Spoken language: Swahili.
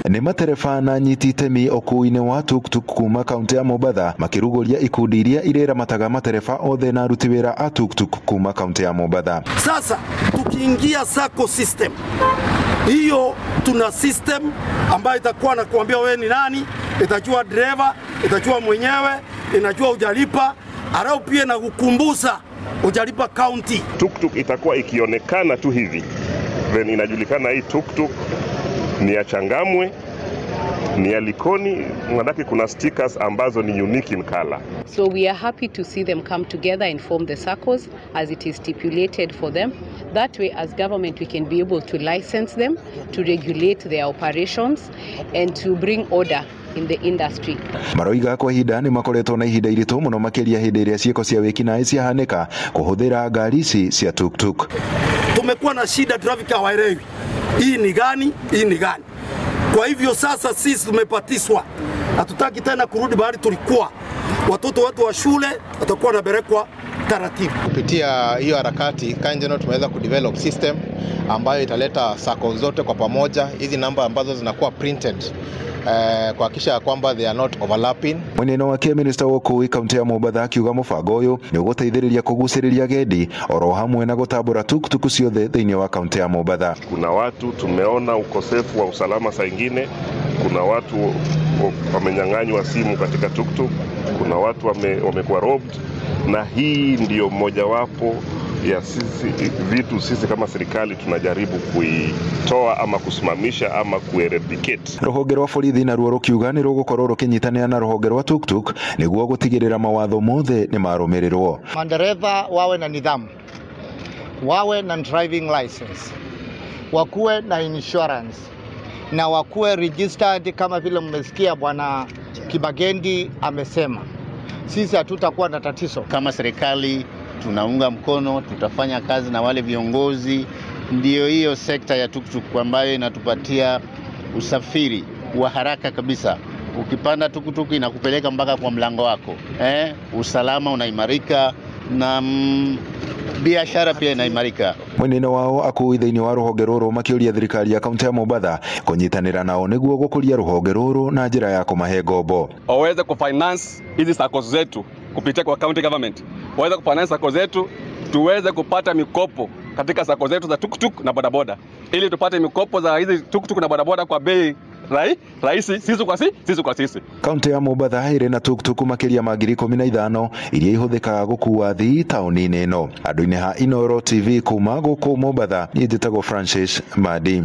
Ni matereba na nyiti itemi okuine wa tuktuk kuma kaunti ya Mombatha makiruguria ikundi iria irera mataga matereba othe na aruti wira a tuktuk kuma kaunti ya Mombatha. Sasa tukiingia sacco system, hiyo tuna system ambayo itakuwa na kuambia wewe ni nani, itajua driver, itajua mwenyewe, inajua ujalipa, arau pia na kukumbusa ujalipa county. Tuktuk itakuwa ikionekana tu hivi, then inajulikana hii tuktuk ni ya Changamwe, ni ya Likoni, manake kuna stickers ambazo ni unique in color. So we are happy to see them come together and form the SACCOs as it is stipulated for them. That way, as government, we can be able to license them, to regulate their operations, and to bring order in the industry. Maroiga kwa ihinda ni makoretwo na ihinda iritu muno makiria hindi iria cieko cia wiki na cia hanika kuhuthira ngari ici cia tuktuk. Tumekuwa na shida, traffic hawaelewi hii ni gani, hii ni gani. Kwa hivyo sasa sisi tumepatiswa, hatutaki tena kurudi bahari tulikuwa. Watoto wetu wa shule watakuwa wanapelekwa taratibu. Kupitia hiyo harakati Kanjeno tumeweza kudevelop system ambayo italeta SACCO zote kwa pamoja, hizi namba ambazo zinakuwa printed kuhakikisha kwamba they are not overlapping. Mweneno wake Minister wokui kaunti ya Mombatha akiuga mubango uyu ni uguteithiriria kuguciriria gendi oro hamwe na gutambura tuktuk ciothe thiini wa kaunti ya Mombatha. Kuna watu tumeona ukosefu wa usalama saa ingine, kuna watu wamenyang'anywa simu katika tuktuk, kuna watu wamekuwa robbed, na hii ndio mojawapo ya sisi kama serikali tunajaribu kuitoa ama kusimamisha ama kueradicate. Ruhonge rwa borithi naruo rukiuga ni rugukorwo rukinyitanira na ruhonge rwa tuktuk niguo gutigirira mawatho mothe ni marumirirwo. Madereva wawe na nidhamu, wawe na driving license, wakuwe na insurance na wakuwe registered kama vile mmesikia bwana Kibagendi amesema. Sisi hatutakuwa na tatizo. Kama serikali tunaunga mkono, tutafanya kazi na wale viongozi. Ndio hiyo sekta ya tuktuk ambayo inatupatia usafiri wa haraka kabisa. Ukipanda tuktuk inakupeleka mpaka kwa mlango wako. Usalama unaimarika na biashara pia inaimarika. Mweneno wao akui thiini wa ruhonge ruru makiuria thirikari ya kaunti ya Mombatha kunyitanira nao niguo gukuria ruhonge ruru na njira ya kumahe ngombo. Waweze kufinance hizi SACCOs zetu kupitia kwa county government. Waweze kufinance SACCOs zetu tuweze kupata mikopo katika SACCOs zetu za tuktuk na bodaboda, ili tupate mikopo za hizi tuktuk na bodaboda kwa bei rahisi sisi kwa sisi. Kaunti ya Mombatha iri na tuktuk makiria ma 15,000 iria ihuthikaga gukua athii tauni-ini ino. Andu-ini ha Inooro TV kuma guku Mombatha, ni njitagwo Francis Madi.